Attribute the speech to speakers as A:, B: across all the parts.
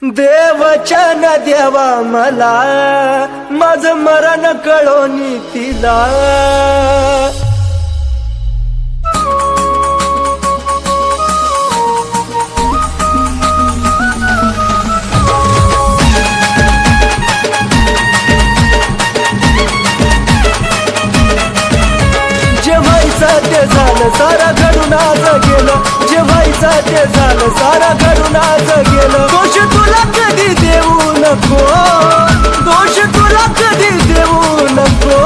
A: देवचन देवा मला माझं मरण कळोनी तिला ते झालं सारा घडून आज गेलं जे व्हायचं ते झालं सारा घडून आज गेलं दोष तुला कधी देऊ नको दोष तुला कधी देऊ नको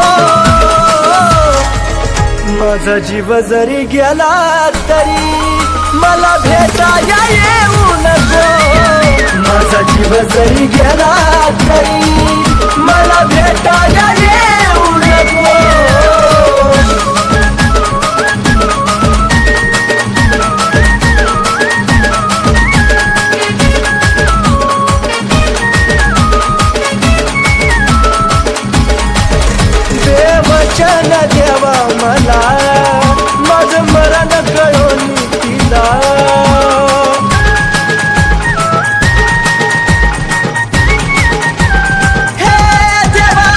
A: माझा जीव जरी गेला तरी मला भेटाया येऊ नको माझा जीव जरी गेला तरी मला भेटाया येऊ नको देवचन देवा मला माझं मरण कळोनी तिला हे देवा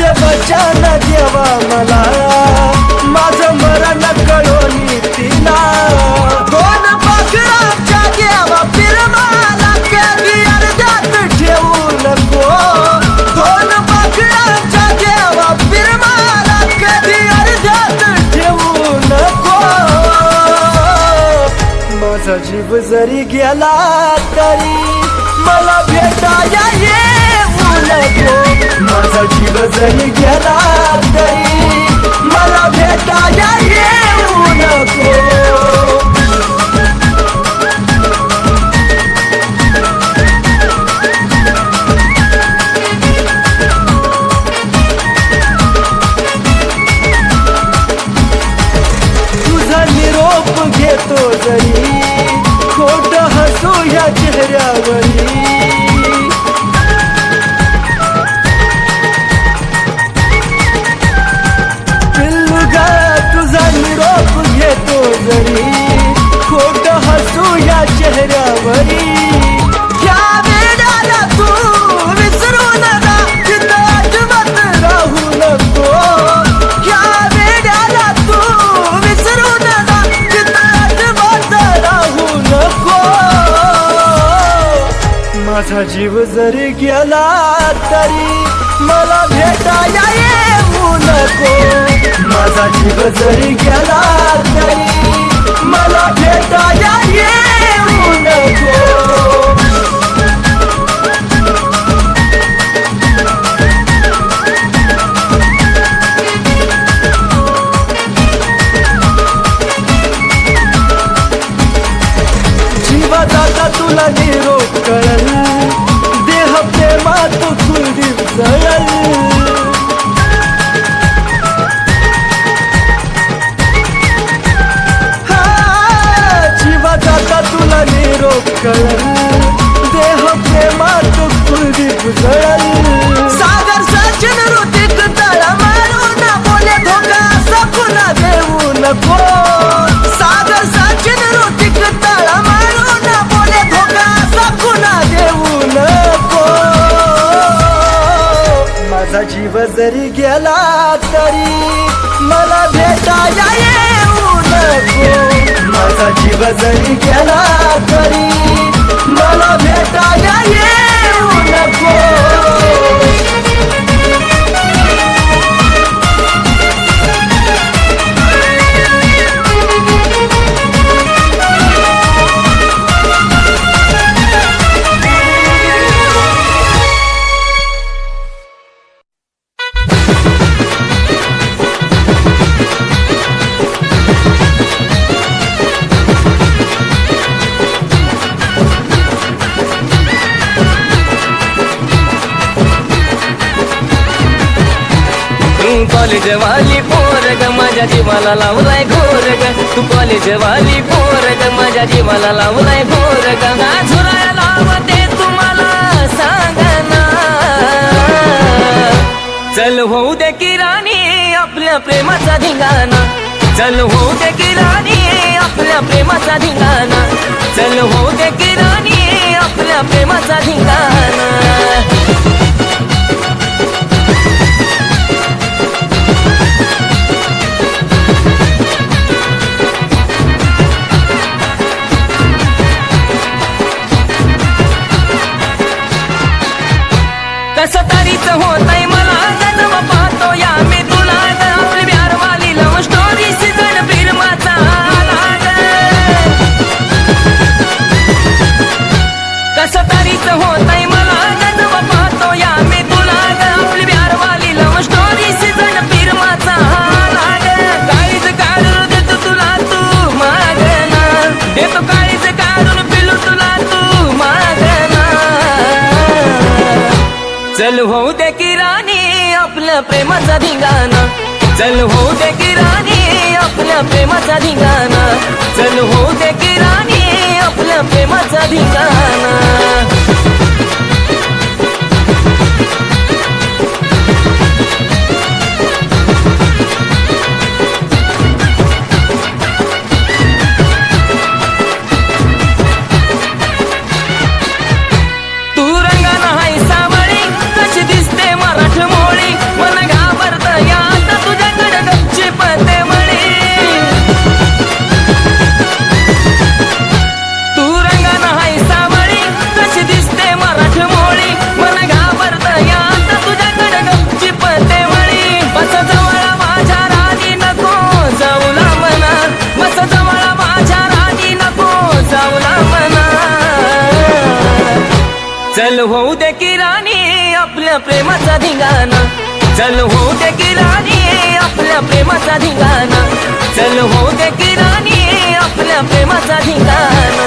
A: देवचन देवा मला माझं मरण कळोनी तिला दोन बकराच्या देवा फिरमाला कधी अर्ध्यात ठेवू नको दोन बकराच्या देवा फिरमाला कधी अर्ध्यात ठेवू नको माझा जीव जरी गेला तरी मला भेटाया येऊ नको माझा जीव जरी गेला तरी मला भेटाया येऊ नको घेतो जरी खोट हसू या चेहऱ्यावरी पिल्लुगा तुझा निरोप घेतो जरी खोट हसू या चेहऱ्यावरी या वेळाला तू विसरू नका तिथं अजिबात राहू नको या वेळाला तू विसरू नका माझा जीव जरी गेला तरी मला भेटाया येऊ नको माझा जीव जरी गेला तरी मला भेटाया येऊ नको जीवा जाता तुला निरोप कळल देह प्रेमात कुलदीप जळल जीवा जाता तुला निरोप कळल देह प्रेमात कुलदीप जळल सागर सचिन ऋतिक तळा मारू ना बोले धोका असा पुन्हा देऊ नको सागर सचिन ऋतिक तळा मारू ना बोले धोका असा पुन्हा देऊ नको माझा जीव जरी गेला तरी मला भेटाया येऊ नको माझा जीव जरी गेला तरी मला भेटाया येऊ नको
B: कॉलेज वाली पोरग माझ्या जीवाला लावलाय घोरग तू कॉलेज वाली पोरग माझ्या जीवाला लावलाय घोरग झुराया लावते तुम्हाला सांगना चल होऊ दे की राणी आपल्या प्रेमाचा धिंगाणा चल होऊ दे की राणी आपल्या प्रेमाचा धिंगाणा चल होऊ दे की राणी आपल्या प्रेमाचा प्रेमाचा धिंगाणा. कसं तरीच होतंय मला जेव्हा पाहतो या मी तुला. आपली बिहारवाली लव्ह स्टोरी सीझन फिल्माचा लाग. कसं तरीच होतंय मला जेव्हा पाहतो या मी तुला. आपली बिहारवाली लव्ह स्टोरी सीझन फिल्माचा लाग. काळीज काढून देतो तुला तू मागना. देतो काळीज काढून पिलू तुला तू मागना. चल होऊ दे की राणी आपल्या प्रेमाचा धिंगाणा. चल होऊ दे की राणी आपल्या प्रेमाचा धिंगाणा. चल होऊ दे की राणी आपल्या प्रेमाचा धिंगाणा. चल होऊ दे की राणी आपल्या प्रेमाचा धिंगाणा. चल होऊ दे की राणी आपल्या प्रेमाचा धिंगाणा. चल होऊ दे की राणी आपल्या प्रेमाचा धिंगाणा.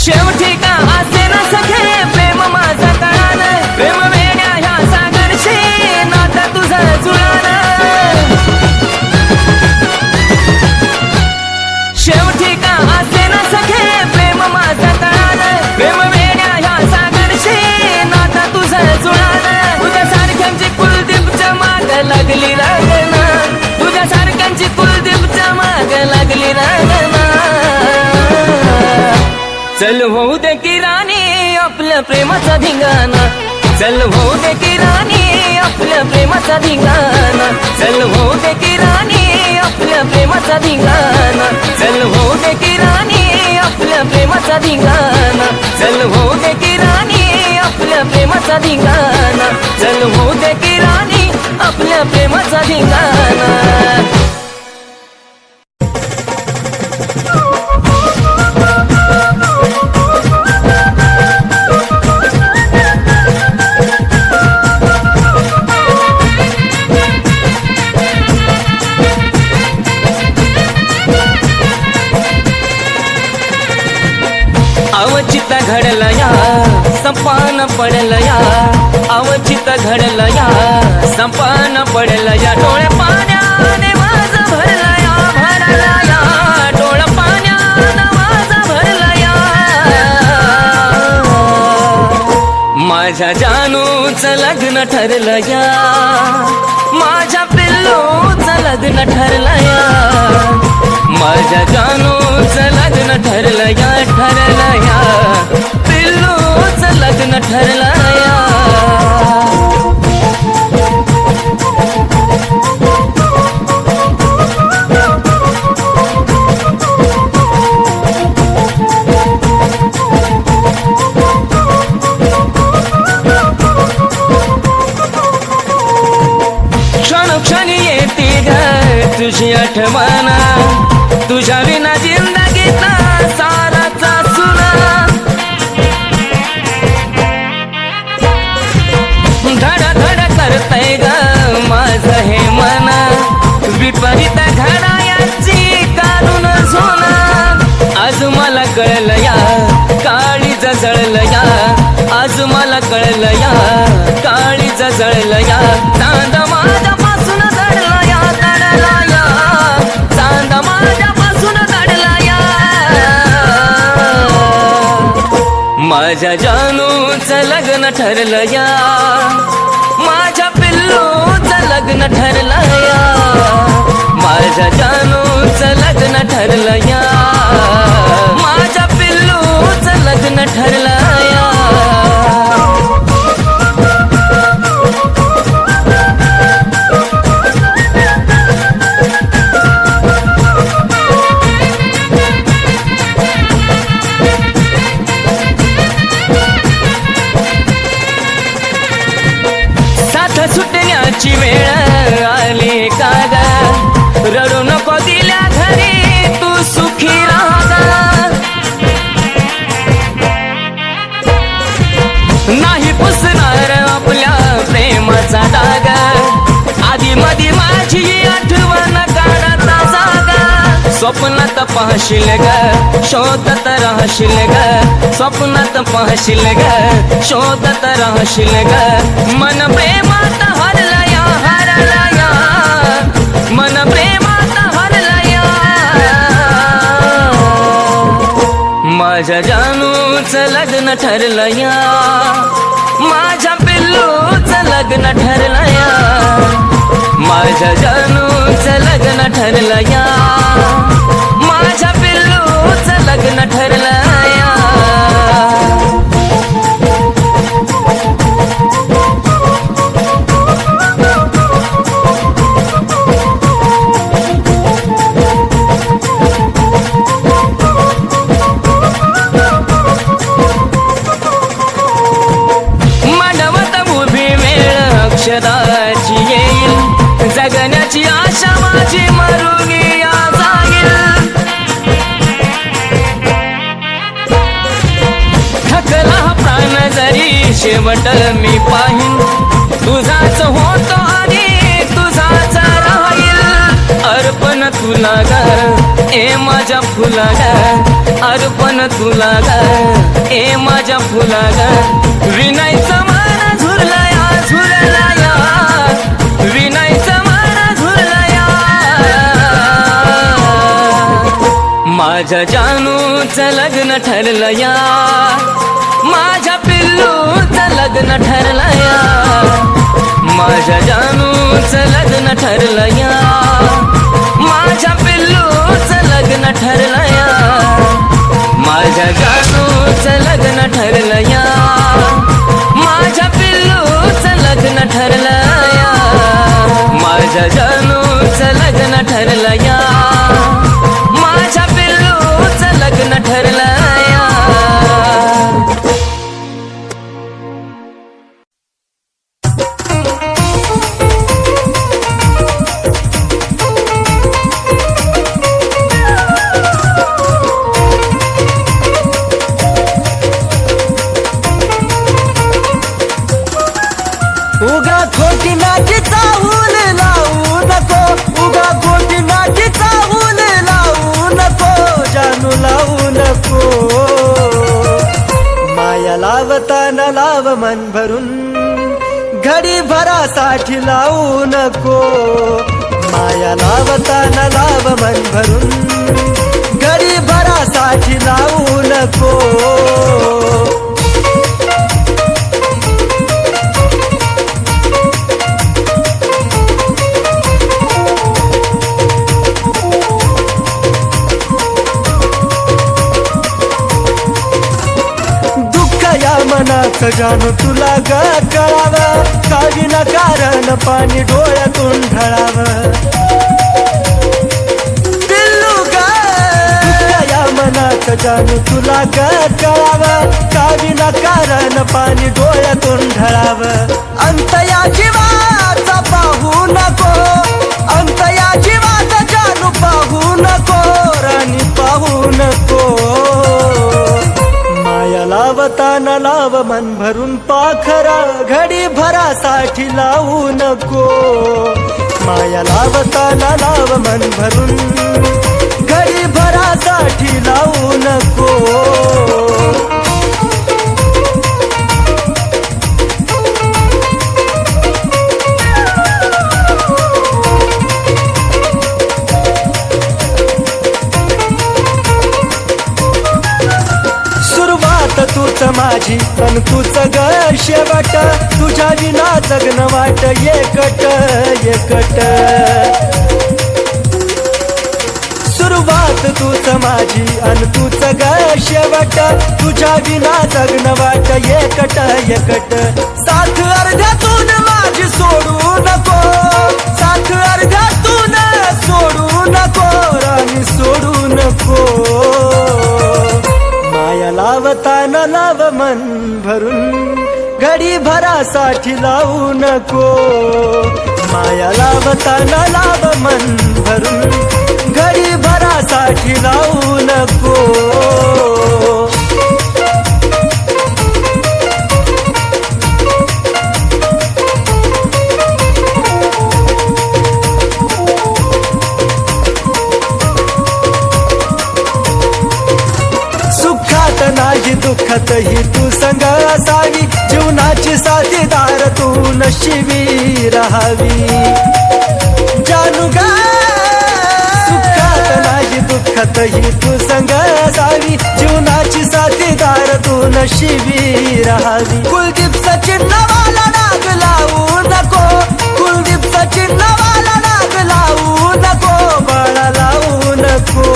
B: शेवटी का असे ना सखे प्रेम माझा कळालं. प्रेम वेड्या ह्या सागरशी नाता तुझं जुळालं. शेवटी का असे ना सखे प्रेम माझा कळालं. प्रेम वेड्या ह्या सागरशी नाता तुझं जुळालं. तुझ्या सारख्यांची कुलदीपच्या माग लागली रागना. तुझ्या सारख्यांची कुलदीपच्या माग लागली रागना. चल होऊ दे की राणी आपल्या प्रेमाचा धिंगाणा. चल होऊ दे की राणी आपल्या प्रेमाचा धिंगाणा. चल होऊ दे की राणी आपल्या प्रेमाचा धिंगाणा. चल होऊ दे की राणी आपल्या प्रेमाचा धिंगाणा. चल होऊ दे की राणी आपल्या प्रेमाचा धिंगाणा. चल होऊ दे की राणी आपल्या प्रेमाचा धिंगाणा. अवचित घडलं या संपान पडलं या. अवचित घडलं या संपान पडलं या. डोळे पाण्याने माझं भरलं या. भरलं या डोळ पाण्यानं माझं भरलं या. माझ्या जानूचं लग्न ठरलं या. माझ्या पिल्लूचं लग्न ठरलं या. माझ्या जानूचं लग्न ठरलं या. ठरलं या पिल्लूचं लग्न ठरलं या. क्षणोक्षणी येते ग तुझी आठवण. तुझ्या विना जिंदगीचा साराचा सुना. धड धड करतय ग माझं हे मन. विपरीत घडायाची काढून सोना. आज मला कळलं या काळीज जळलं या. आज मला कळलं या काळीज जळलं या. चांद माझ्यापासून दडला या. दडला या चांद माझ्यापासून दडला या. माझ्या जानूचं लग्न ठरलं या, माझ्या पिल्लूचं लग्न ठरलं या, माझ्या जानूचं लग्न ठरलं या, माझ्या पिल्लूचं लग्न ठरलं या. सुटण्याची वेळ आली का ग, रडू नको दिल्या घरी तू सुखी राहा. नाही पुसणार आपल्या प्रेमाचा डाग, आधी मधी माझी आठवण काढता जागा. स्वप्नात पाहशील ग, शोधत राहशील ग, स्वप्नात पाहशील ग, शोधत राहशील ग. मन प्रेमात हरलया हरलया, मन प्रेमात हरलया. माझ्या जानूचं लग्न ठरलं या, माझ्या पिल्लूचं लग्न ठरलं या, माझ्या जानूचं लग्न ठरलं या, माझ्या पिल्लूचं लग्न ठरलं या. अक्षराची येईल, जगण्याची आशा माझी मरून जाईल. थकला प्राण जरी शेवट मी पाहीन, तुझाच होतो आणि तुझाच राहील. अर्पण तुला ग ए माझ्या फुला ग, अर्पण तुला ग ए माझ्या फुला ग. विनायचं मन झुरलया झुरलया, विनायचं मन झुरलया. माझ्या जानूचं लग्न ठरलं या, माझ्या पिल्लूचं लग्न ठरलं या, माझ्या जानूचं लग्न ठरलं या, माझ्या पिल्लूचं लग्न ठरलं या, माझ्या जानूचं लग्न ठरलं या, माझ्या पिल्लूचं लग्न ठरलं या, माझ्या जानूचं लग्न ठरलं या, माझ्या पिल्लूचं लग्न ठरलं या.
A: उगा खोटी नाटी चाहूल लावू नको, उगा खोटी नाटी चाहूल लावू नको, जानू लावू नको. माया लावताना लाव मन भरून, घडी भरासाठी लावू नको. माया लावताना लाव मन भरून, घडी भरासाठी लावू नको. मनात जानू तुला ग कळावं, का विनाकारण पाणी डोळ्यातून ढळावं. पिल्लू ग या मनात जानू तुला ग कळावं, का विनाकारण पाणी डोळ्यातून ढळावं. अंत या जीवाचा पाहू नको, अंत या जीवाचा जानू पाहू नको, राणी पाहू नको. माया लावताना लाव मन भरून पाखरा, घडी भरासाठी लावू नको. माया लावताना लाव मन भरून, घडी भरासाठी लावू नको. माझी पण तूच ग शेवट तुझ्या विना जगन वाट एकट एकट सुरुवात तूच माझी अन तूच ग शेवट तुझ्या विना जगन वाट एकट एकट साथ अर्ध्यातून माझी सोडू नको साथ अर्ध्यातून सोडू नको राणी सोडू नको माया लावताना लाव मन भरून घडी भरासाठी लावू नको माया लावताना लाव मन भरून घडी भरासाठी लावू नको नाही दुःखत ही तू संग असावी जीवनाची साथीदार तू नशिबी राहावी जानू गा सुखात नाही दुःखत ही तू संग असावी जीवनाची साथीदार तू नशिबी राहावी कुलदीप सचिन नवाला नाग लावू नको कुलदीप सचिन नवाला नाग लावू नको बाळा लावू नको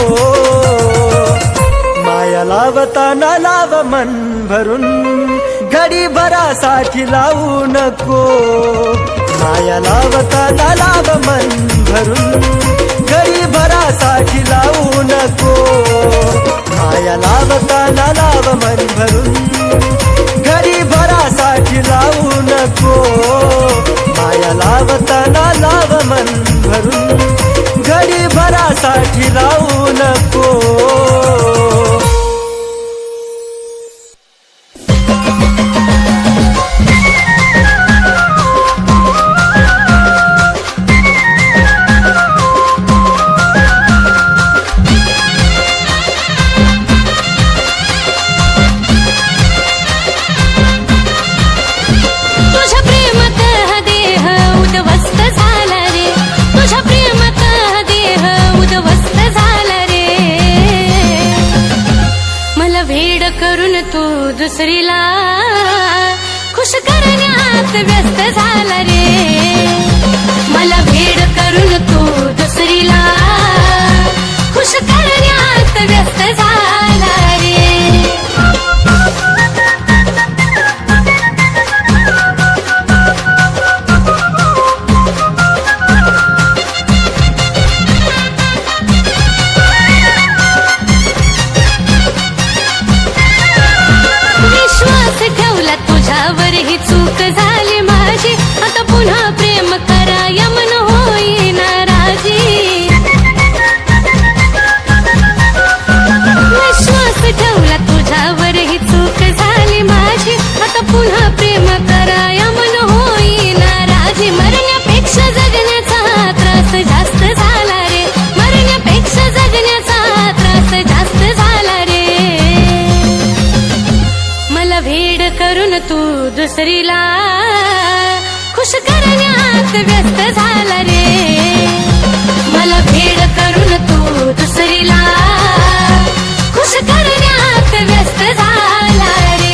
A: माया लावताना लाव मन भरून घडी भरासाठी लावू नको माया लावताना लाव मन भरून घडी भरासाठी लावू नको माया लावताना लाव मन भरून घडी भरासाठी लावू नको माया लावताना लाव मन भरून घडी भरासाठी लावू नको
C: दुसरीला खुश करण्यात व्यस्त झाला रे मला भेड करून तू दुसरीला खुश करण्यात व्यस्त झाला रे ही चूक झाली माझी आता पुन्हा प्रेम कराय मन होई नाराजी विश्वास ठेवला तुझ्यावर ही चूक झाली माझी आता पुन्हा प्रेम कराय मन होई नाराजी मरण्यापेक्षा जगण्याचा त्रास जास्त झाला रे मरण्यापेक्षा जगण्याचा त्रास जास्त झाला रे मला भेड करून तू दुसरीला खुश करण्यात व्यस्त झाला रे मला भेड करून तू दुसरीला खुश करण्यात व्यस्त झाला रे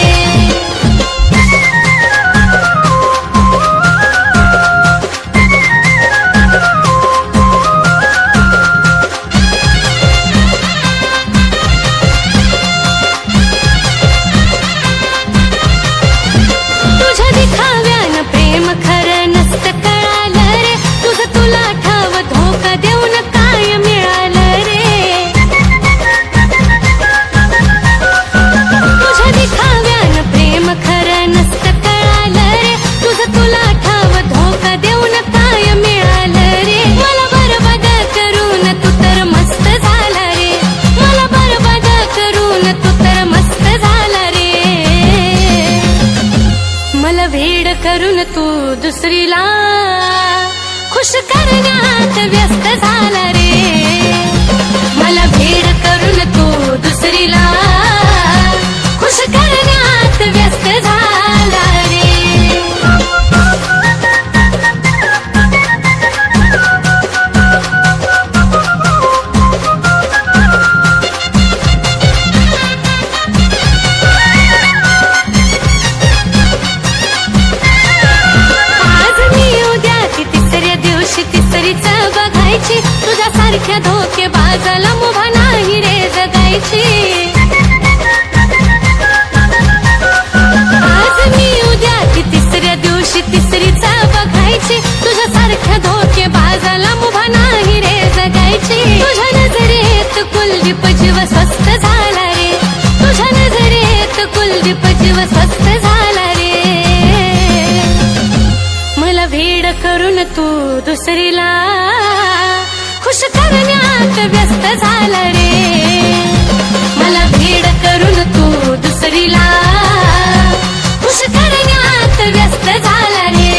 C: करून तू दुसरीला खुश करण्यात व्यस्त झाला रे मला भेड करून तू दुसरीला खुश करण्यात व्यस्त झाला रे तुझ्यासारख्या धोकेबाजाला मुभा नाही रे जगायची. आज मी उद्या की तिसऱ्या दिवशी तिसरीचा बघायची. तुझ्यासारख्या धोकेबाजाला मुभा नाही रे जगायची. तुझ्या नजरेत कुलदीप जीव स्वस्त झाला रे. तुझ्या नजरेत कुलदीप जीव स्वस्त झाला रे. मला वेड करून तू दुसरीला खुश करण्यात व्यस्त झाला रे. मला वेड करून तू दुसरीला खुश करण्यात व्यस्त झाला रे.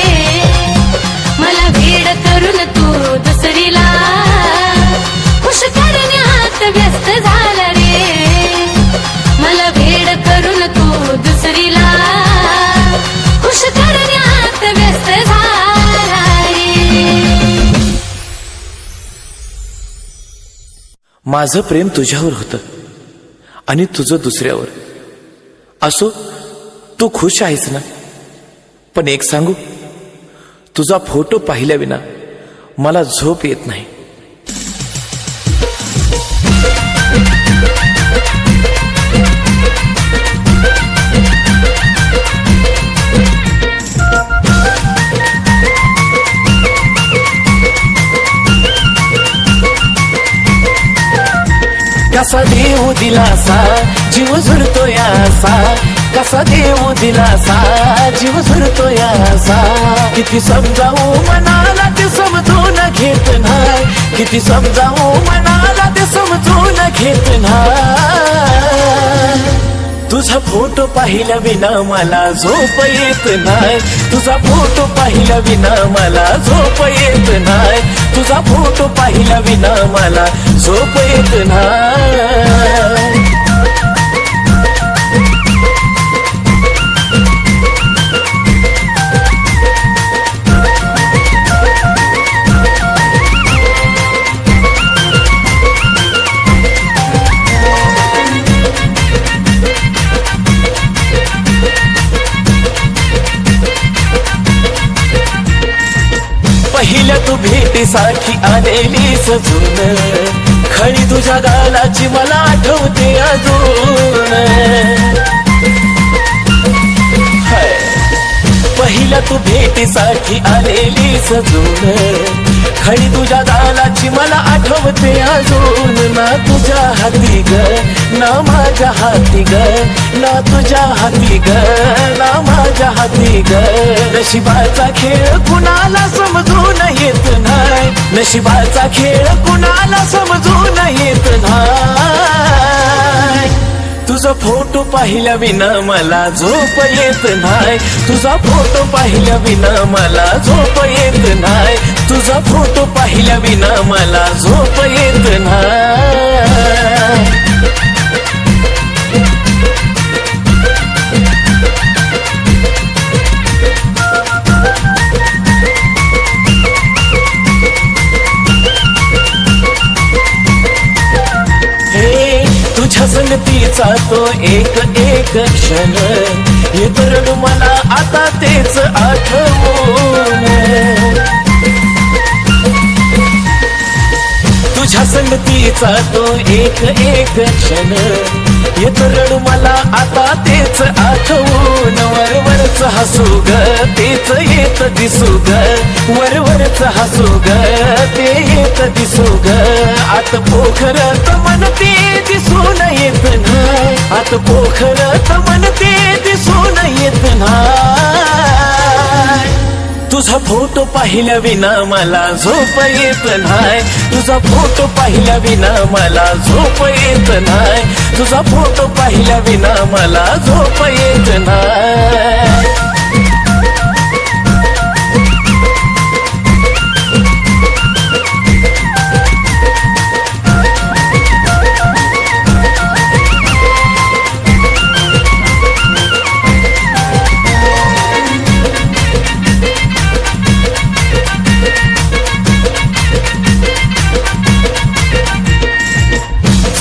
C: मला वेड करून तू दुसरीला खुश करण्यात व्यस्त झाला रे. मला वेड करून तू दुसरीला खुश करण्यात व्यस्त झाला रे.
A: माझं प्रेम तुझ्यावर होतं आणि तुझं दुसऱ्यावर. असो, तू खुश आहेस ना? पण एक सांगू, तुझा फोटो पाहिल्या विना मला झोप येत नाही. कसा देऊ दिलासा जीव झुरतो यासा. कसा देऊ दिलासा जीव झुरतो यासा. किती समजावू मनाला ते समजून घेत नाही. किती समजावू मनाला ते समजून घेत नाही. तुझा फोटो पाहिल्या विना मला झोप येत नाही. तुझा फोटो पाहिल्या विना मला झोप येत नाही. तुझा फोटो पाहिल्या विना मला झोप येत नाही. पहिल्या तू भेटीसाठी आलेली सजून. खळी तुझ्या गालाची मला आठवते अजून. पहिल्या तू भेटीसाठी आलेली सजून. खळी तुझ्या गालाची मला आठवते अजून. ना तुझ्या हाती ग ना माझ्या हाती ग. ना तुझ्या हाती ग ना माझ्या हाती ग. नशिबाचा खेळ कुणाला समजून येत नाही. नशिबाचा खेळ कुणाला समजून येत नाही. तुझा फोटो पाहिल्या विना मला झोप येत नाही. तुझा फोटो पाहिल्या विना मला झोप येत नाही. तुझा फोटो पाहिल्या विना मला झोप येत नाही. तुझ्या संगतीचा तो एक एक क्षण येतो रडू मला आता तेच आठवून. तुझ्या संगतीचा तो एक एक क्षण येतो रडू मला आता तेच आठवून. वरवरच हसू ग तेच येत दिसू ग. वरवरच हसू ग ते येत दिसू ग. आत पोखरत मन ते दिसून येत नाही. आत पोखरत मन ते दिसून येत नाही. तुझा फोटो पाहिल्या विना मला झोप येत नाही. तुझा फोटो पाहिल्या विना मला झोप येत नाही. तुझा फोटो पाहिल्या विना मला झोप येत नाही.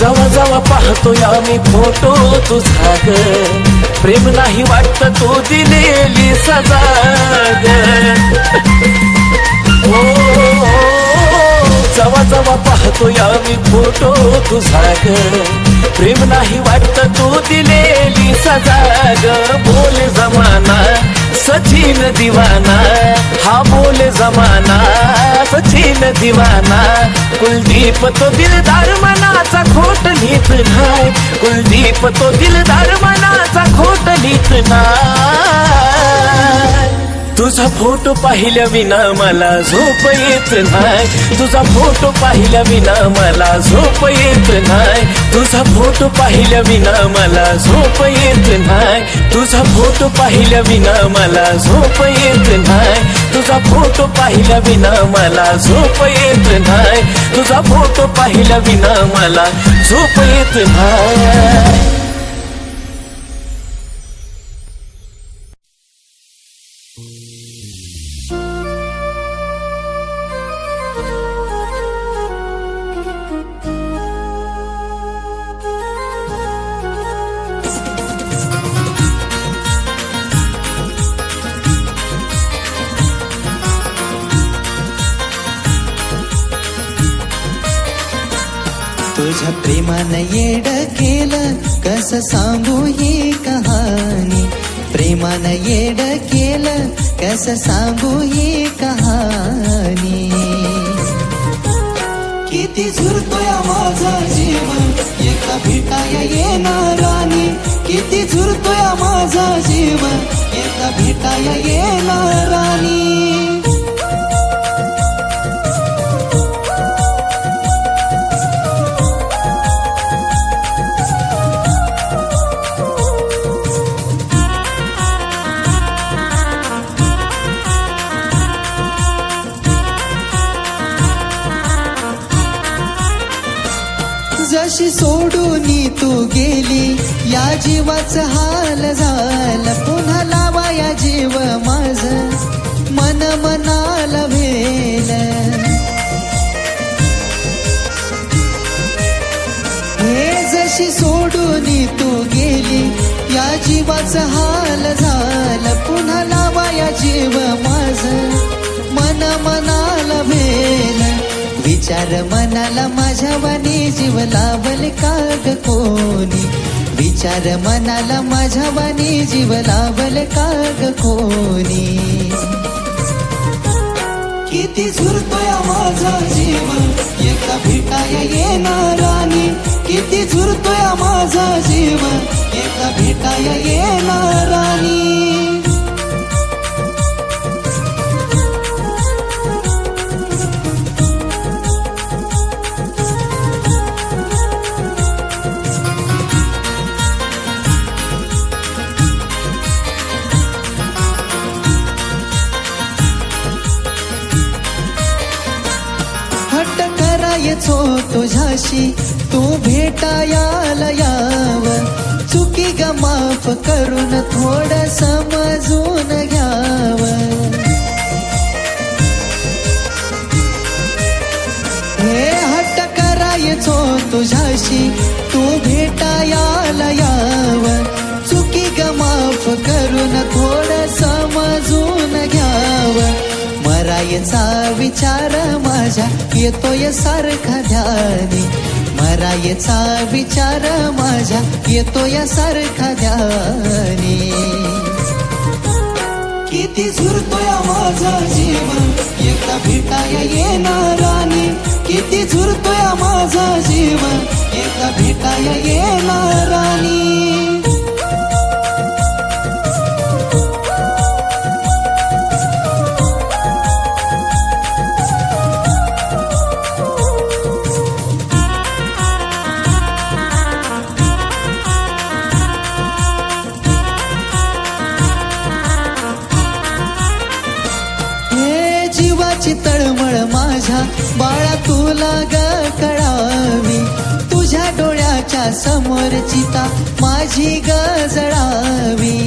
A: जवा जवा पाहतोय आम्ही फोटो तुझा ग. प्रेम नाही वाटत तू दिलेली सजा ग. जवा जवा पाहतोय मी फोटो तुझा ग प्रेम नाही वाटत तू दिलेली सजा ग बोले जमाना सचिन दिवाना हा बोले जमाना सचिन दिवाना कुलदीप तो दिलदार मनाचा खोट लिहित नाही कुलदीप तो दिलदार मनाचा खोट लिहित नाही तुझा फोटो पाहिल्या विना मला झोप येत नाही तुझा फोटो पाहिल्या विना मला झोप येत नाही तुझा फोटो पाहिल्या विना मला झोप येत नाही तुझा फोटो पाहिल्या विना मला झोप येत नाही तुझा फोटो पाहिल्या विना मला झोप येत नाही तुझा फोटो पाहिल्या विना मला झोप येत नाही
D: तुझ्या प्रेमानं येड केलं कसं सांगू ही कहाणी प्रेमानं येड केलं कसं सांगू ही कहाणी किती झुरतोय माझा जीव एका भेटाया येणार राणी किती झुरतोय माझा जीव एका भेटाया येणार राणी जशी सोडून तू गेली या जीवाचं हाल झालं पुन्हा लावा या जीव माझ मन मनाला भेल हे जशी सोडून तू गेली या जीवाचं हाल झालं पुन्हा लावा या जीव माझ मन मनाला भेल विचार मनाला माझ्या वाणी जीव लावल काग कोणी विचार मनाला माझ्या वाणी जीव लावल काग कोणी किती झुरतोय माझा जीव एका भेटाया येणार राणी किती झुरतोय माझा जीव एका भेटाया येणार राणी करायचो तुझ्याशी तू भेटायाला याव चुकी ग माफ करून थोडं समजून घ्याव हे हट्ट करायचो तुझ्याशी तू भेटायाला याव चुकी ग माफ करून थोडं समजून घ्याव मरायचा विचार माझ्या येतोय सारखा ध्यानी मरायचा विचार माझ्या येतोय सारखा ध्यानी किती झुरतोय माझा जीव एका भेटाया येणार राणी किती झुरतोय माझा जीव एका भेटाया येणार राणी तळमळ माझ्या बाळा तुला ग कळावी तुझ्या डोळ्याच्या समोर चिता माझी ग जळावी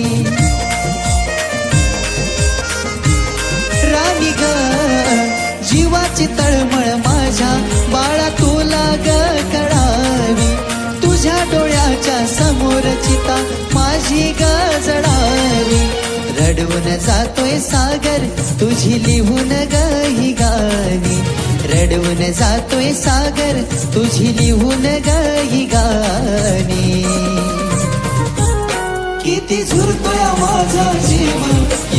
D: राणी ग जीवाची तळमळ माझ्या बाळा तुला ग कळावी तुझ्या डोळ्याच्या समोर चिता माझी ग जळावी रड रडवून जातोय सागर तुझी लिहून गही गाणी रडवून जातोय सागर तुझी लिहून गही गाणी किती झुरतोय माझा जीव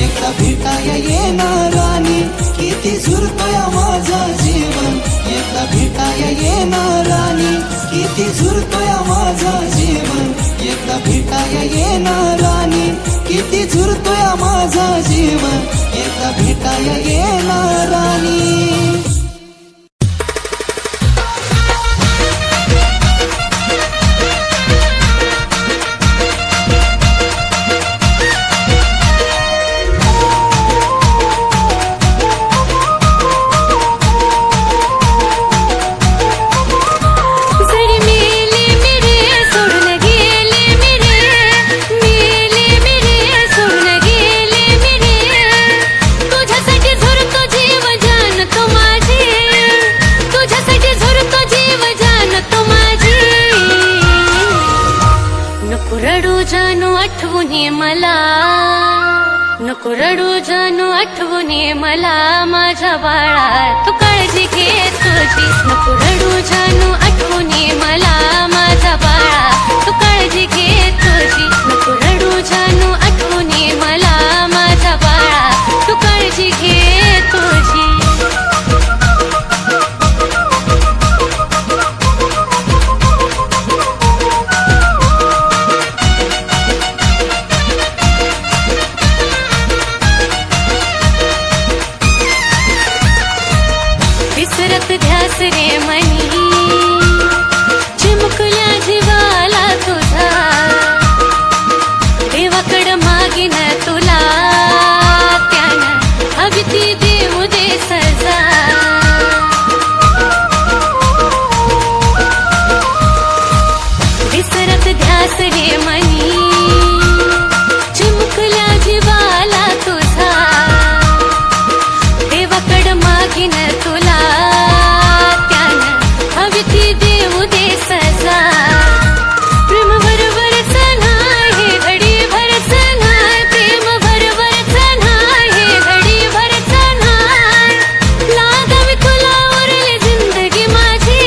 D: एकदा भेटाया येणार राणी किती झुरतोय माझा जीव एकदा भेटाया येणार राणी किती झुरतोय माझा जीव एकदा भेटाया येणार राणी किती झुरतोय माझा जीव एकदा भेटाया येणार राणी
C: नको रडू जानू आठवणी मला माझ्या बाळा तू काळजी घे तुझी नको रडू जानू आठवणी मला माझ्या बाळा तू काळजी घे तुझी नको रडू जानू आठवणी मला माझ्या बाळा तू काळजी घे तुझी विसरत ध्यास रे मनी चिमुकल्या जीवाला तुझा देवाकड मागिन तुला त्यानं हवी ती देऊ दे सजा विसरत ध्यास रे मनी चिमुकल्या जीवाला तुझा देवाकड मागिन तुला त्यानं हवी ती देऊ दे सजा प्रेम भरभरच नाही घडी भरच नाही प्रेम भरभरच नाही घडी भरच नाही लागावी तुला उरली जिंदगी माझी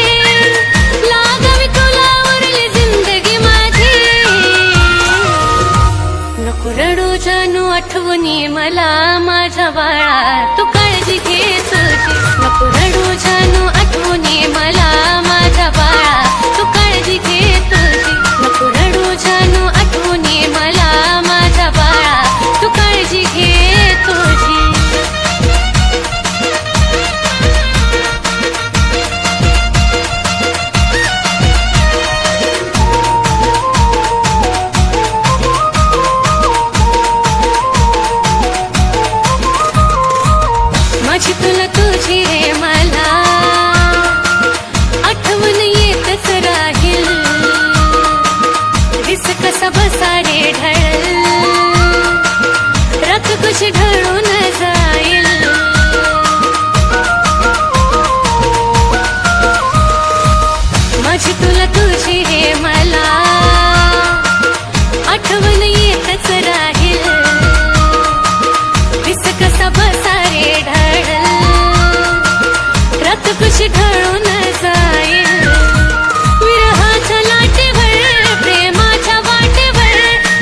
C: लागावी तुला उरली जिंदगी माझी नको रडू जानू आठवणी मला माझ्या बाळा तू काळजी घे तुझी नको रडू जानू आठवणी मला माझ्या बाळा तू काळजी घे तुझी नको रडू जानू आठवणी मला माझ्या बाळा तू काळजी घे तुझी माझी तुला तुझी रे मला आठवण येतच राहील दिस कसा बसा रे ढळ रात कशी ढळून जाईल माझी तुला तुझी रे मला आठवण येतच राहील दिस कसा बसा रे ढळ रात कशी ढळून जाईल विरहाच्या लाटेवर प्रेमाच्या वाटेवर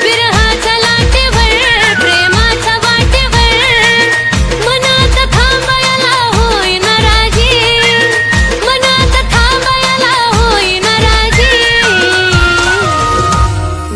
C: विरहाच्या लाटेवर प्रेमाच्या वाटेवर मनात थांबायला होई नाराजी मनात थांबायला होई नाराजी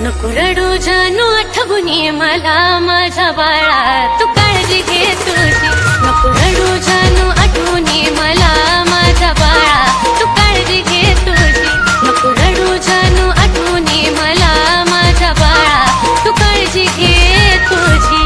C: नको रडू जानू आठवणी मला माझ्या बाळा तू काळजी घे तुझी नको रडू जानू आठवणी मला माझ्या बाळा तू काळजी घे तुझी नको रडू जानू आठवणी मला माझ्या बाळा तू काळजी घे तुझी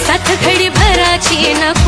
C: साथ घडी भराची नको